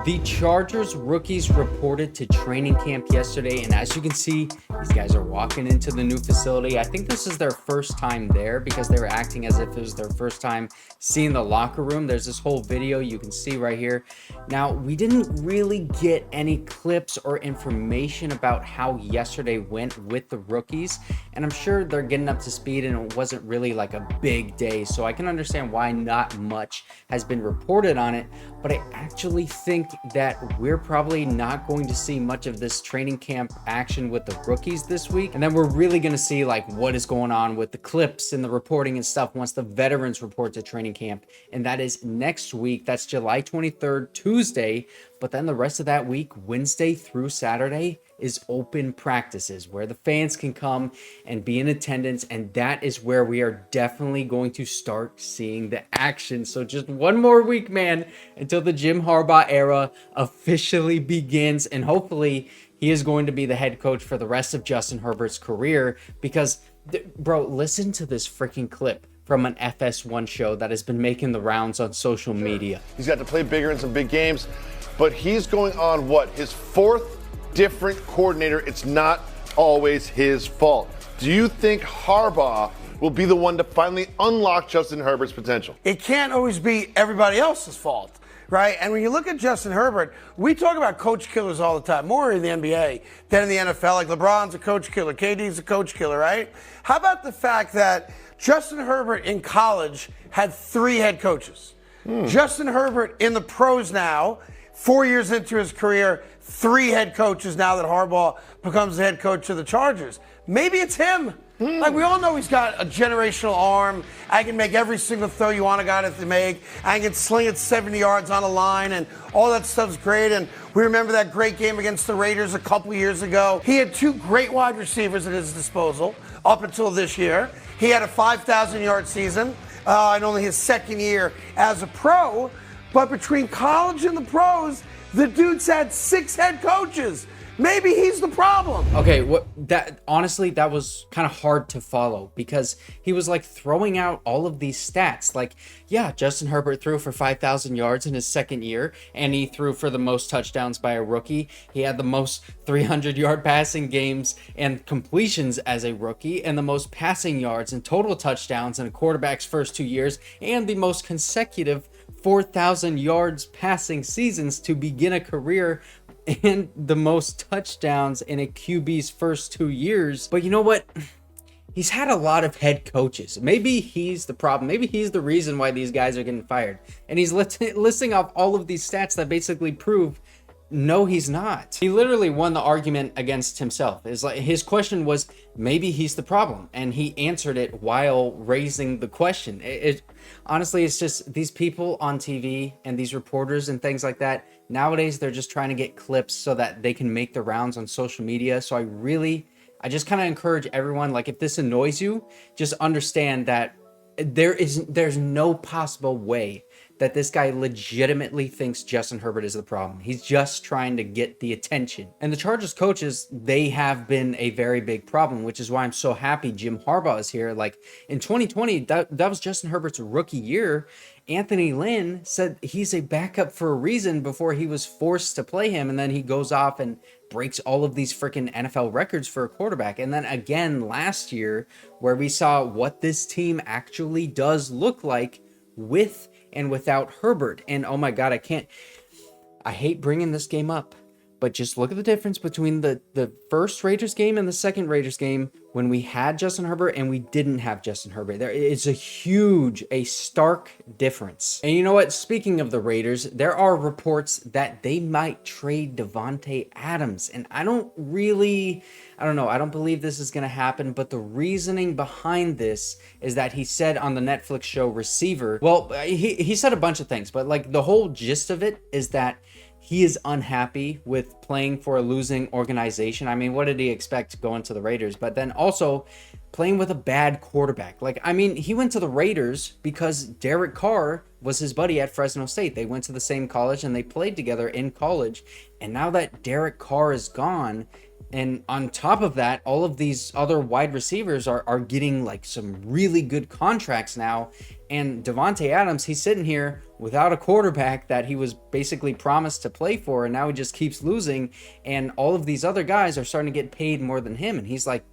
The Chargers rookies reported to training camp yesterday, and as you can see, these guys are walking into the new facility. I think this is their first time there because they were acting as if it was their first time seeing the locker room. There's this whole video you can see right here. Now, we didn't really get any clips or information about how yesterday went with the rookies, and I'm sure they're getting up to speed and it wasn't really like a big day, so I can understand why not much has been reported on it. But I actually think that we're probably not going to see much of this training camp action with the rookies this week. And then we're really going to see like what is going on with the clips and the reporting and stuff once the veterans report to training camp. And that is next week. That's July 23rd, Tuesday. But then the rest of that week, Wednesday through Saturday, is open practices where the fans can come and be in attendance. And that is where we are definitely going to start seeing the action. So just one more week, man, until the Jim Harbaugh era officially begins. And hopefully he is going to be the head coach for the rest of Justin Herbert's career. Because, bro, listen to this freaking clip from an FS1 show that has been making the rounds on social media. He's got to play bigger in some big games, but he's going on what? His fourth different coordinator. It's not always his fault. Do you think Harbaugh will be the one to finally unlock Justin Herbert's potential? It can't always be everybody else's fault, right? And when you look at Justin Herbert, we talk about coach killers all the time, more in the NBA than in the NFL. Like LeBron's a coach killer, KD's a coach killer, right? How about the fact that Justin Herbert in college had 3 head coaches? Justin Herbert in the pros now, 4 years into his career, 3 head coaches now that Harbaugh becomes the head coach of the Chargers. Maybe it's him. Like, we all know he's got a generational arm. I can make every single throw you want a guy to make. I can sling it 70 yards on a line, and all that stuff's great. And we remember that great game against the Raiders a couple years ago. He had 2 great wide receivers at his disposal up until this year. He had a 5,000-yard season in only his second year as a pro. But between college and the pros, the dude's had 6 head coaches. Maybe he's the problem. Okay, honestly, that was kind of hard to follow because he was like throwing out all of these stats. Like, yeah, Justin Herbert threw for 5,000 yards in his second year, and he threw for the most touchdowns by a rookie. He had the most 300-yard passing games and completions as a rookie, and the most passing yards and total touchdowns in a quarterback's first 2 years, and the most consecutive 4,000 yards passing seasons to begin a career, and the most touchdowns in a QB's first 2 years. But you know what? He's had a lot of head coaches. Maybe he's the problem. Maybe he's the reason why these guys are getting fired. And he's listing off all of these stats that basically prove no, he's not. He literally won the argument against himself. It's like his question was, maybe he's the problem, and he answered it while raising the question. Honestly, it's just these people on TV and these reporters and things like that. Nowadays, they're just trying to get clips so that they can make the rounds on social media. So I just kind of encourage everyone, like, if this annoys you, just understand that there's no possible way that this guy legitimately thinks Justin Herbert is the problem. He's just trying to get the attention. And the Chargers coaches, they have been a very big problem, which is why I'm so happy Jim Harbaugh is here. Like, in 2020, that was Justin Herbert's rookie year. Anthony Lynn said he's a backup for a reason before he was forced to play him, and then he goes off and breaks all of these freaking NFL records for a quarterback. And then again last year, where we saw what this team actually does look like with and without Herbert. And oh my God, I hate bringing this game up, but just look at the difference between the first Raiders game and the second Raiders game when we had Justin Herbert and we didn't have Justin Herbert. There is a stark difference. And you know what? Speaking of the Raiders, there are reports that they might trade DaVante Adams. And I don't know. I don't believe this is going to happen. But the reasoning behind this is that he said on the Netflix show Receiver, well, he said a bunch of things, but like the whole gist of it is that he is unhappy with playing for a losing organization. I mean, what did he expect going to the Raiders? But then also playing with a bad quarterback. Like, I mean, he went to the Raiders because Derek Carr was his buddy at Fresno State. They went to the same college and they played together in college. And now that Derek Carr is gone, And on top of that, all of these other wide receivers are getting like some really good contracts now. And DaVante Adams, he's sitting here without a quarterback that he was basically promised to play for, and now he just keeps losing. And all of these other guys are starting to get paid more than him. And he's like,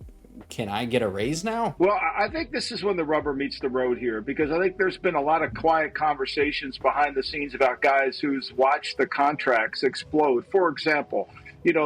can I get a raise now? Well, I think this is when the rubber meets the road here, because I think there's been a lot of quiet conversations behind the scenes about guys who's watched the contracts explode. For example,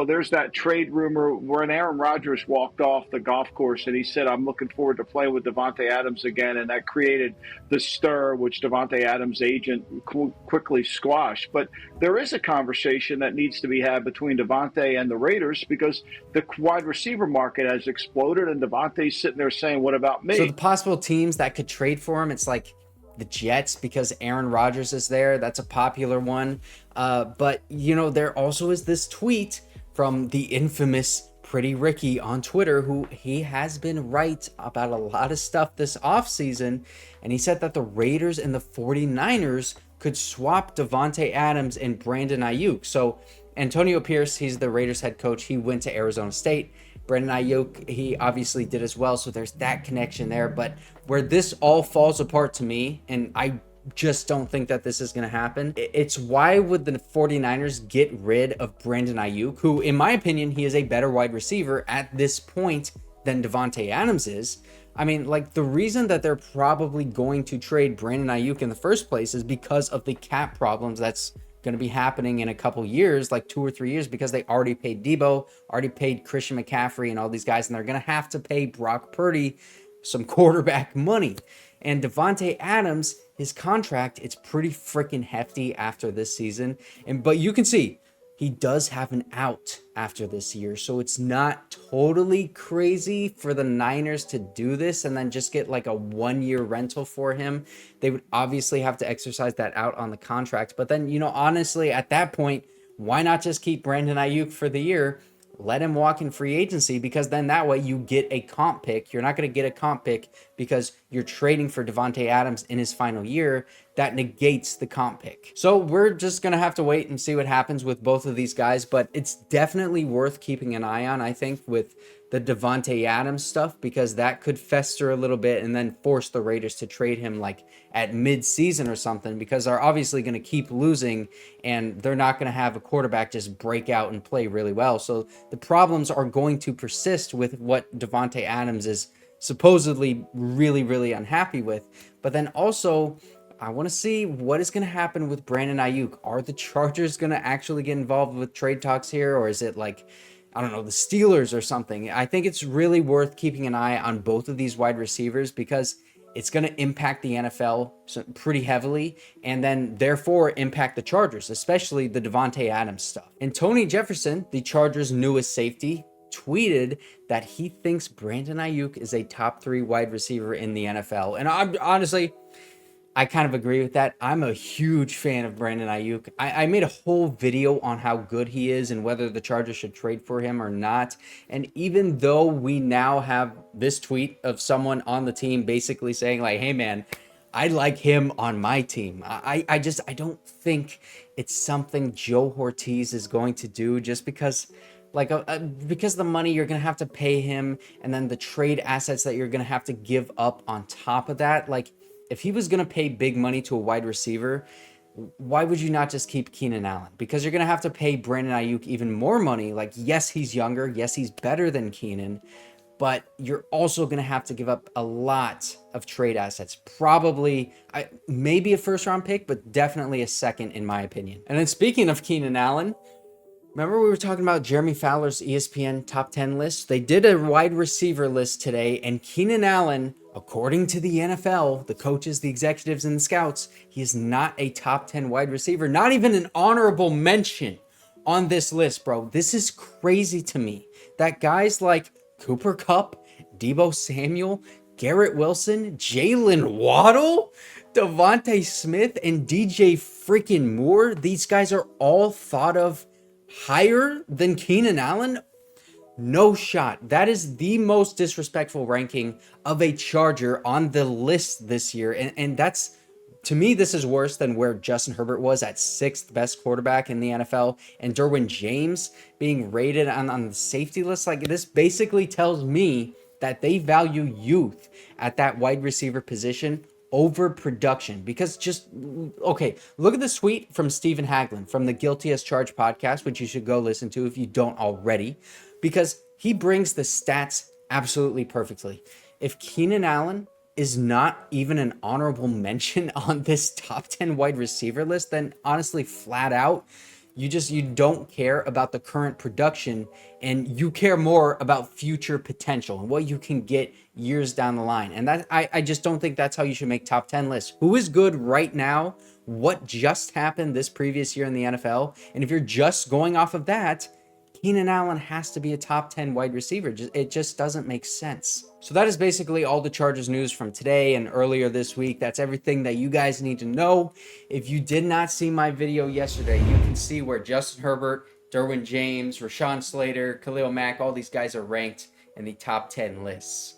there's that trade rumor when Aaron Rodgers walked off the golf course and he said, I'm looking forward to playing with DaVante Adams again. And that created the stir, which DaVante Adams' agent quickly squashed. But there is a conversation that needs to be had between DaVante and the Raiders, because the wide receiver market has exploded and DaVante's sitting there saying, what about me? So the possible teams that could trade for him, it's like the Jets, because Aaron Rodgers is there. That's a popular one. But, there also is this tweet from the infamous Pretty Ricky on Twitter, who he has been right about a lot of stuff this offseason. And he said that the Raiders and the 49ers could swap DaVante Adams and Brandon Aiyuk. So Antonio Pierce, he's the Raiders head coach. He went to Arizona State. Brandon Aiyuk, he obviously did as well. So there's that connection there. But where this all falls apart to me, and I just don't think that this is going to happen, it's why would the 49ers get rid of Brandon Aiyuk, who, in my opinion, he is a better wide receiver at this point than DaVante Adams is. I mean, like, the reason that they're probably going to trade Brandon Aiyuk in the first place is because of the cap problems that's going to be happening in a couple years, like 2 or 3 years, because they already paid Debo, already paid Christian McCaffrey and all these guys, and they're going to have to pay Brock Purdy some quarterback money. And DaVante Adams, his contract, it's pretty freaking hefty after this season. But you can see he does have an out after this year. So it's not totally crazy for the Niners to do this and then just get like a 1-year rental for him. They would obviously have to exercise that out on the contract. But then, honestly, at that point, why not just keep Brandon Aiyuk for the year? Let him walk in free agency, because then that way you get a comp pick. You're not going to get a comp pick because you're trading for DaVante Adams in his final year. That negates the comp pick. So we're just going to have to wait and see what happens with both of these guys, but it's definitely worth keeping an eye on, I think, with the DaVante Adams stuff, because that could fester a little bit and then force the Raiders to trade him like at mid-season or something, because they're obviously going to keep losing and they're not going to have a quarterback just break out and play really well. So the problems are going to persist with what DaVante Adams is supposedly really, really unhappy with. But then also, I want to see what is going to happen with Brandon Aiyuk. Are the Chargers going to actually get involved with trade talks here, or is it like, I don't know, the Steelers or something? I think it's really worth keeping an eye on both of these wide receivers, because it's going to impact the NFL pretty heavily, and then therefore impact the Chargers, especially the DaVante Adams stuff. And Tony Jefferson, the Chargers' newest safety, tweeted that he thinks Brandon Aiyuk is a top 3 wide receiver in the NFL. And honestly, I kind of agree with that. I'm a huge fan of Brandon Aiyuk. I made a whole video on how good he is and whether the Chargers should trade for him or not. And even though we now have this tweet of someone on the team basically saying like, hey man, I like him on my team, I don't think it's something Joe Ortiz is going to do, just because because the money you're going to have to pay him and then the trade assets that you're going to have to give up on top of that. Like, if he was going to pay big money to a wide receiver, why would you not just keep Keenan Allen? Because you're going to have to pay Brandon Aiyuk even more money. Like, yes, he's younger. Yes, he's better than Keenan. But you're also going to have to give up a lot of trade assets. Probably, maybe a first-round pick, but definitely a second, in my opinion. And then speaking of Keenan Allen, remember we were talking about Jeremy Fowler's ESPN top 10 list? They did a wide receiver list today, and Keenan Allen, according to the NFL, the coaches, the executives, and the scouts, he is not a top 10 wide receiver, not even an honorable mention on this list, bro. This is crazy to me that guys like Cooper Kupp, Deebo Samuel, Garrett Wilson, Jalen Waddle, Devontae Smith, and DJ freaking Moore, these guys are all thought of higher than Keenan Allen. No shot. That is the most disrespectful ranking of a Charger on the list this year. And that's To me, this is worse than where Justin Herbert was at 6th best quarterback in the NFL, and Derwin James being rated on the safety list. Like, this basically tells me that they value youth at that wide receiver position over production. Because okay, look at this tweet from Stephen Haglund from the Guilty as Charged podcast, which you should go listen to if you don't already, because he brings the stats absolutely perfectly. If Keenan Allen is not even an honorable mention on this top 10 wide receiver list, then honestly, flat out, you don't care about the current production, and you care more about future potential and what you can get years down the line. And that I just don't think that's how you should make top 10 lists. Who is good right now? What just happened this previous year in the NFL? And if you're just going off of that, Keenan Allen has to be a top 10 wide receiver. It just doesn't make sense. So that is basically all the Chargers news from today and earlier this week. That's everything that you guys need to know. If you did not see my video yesterday, you can see where Justin Herbert, Derwin James, Rashawn Slater, Khalil Mack, all these guys are ranked in the top 10 lists.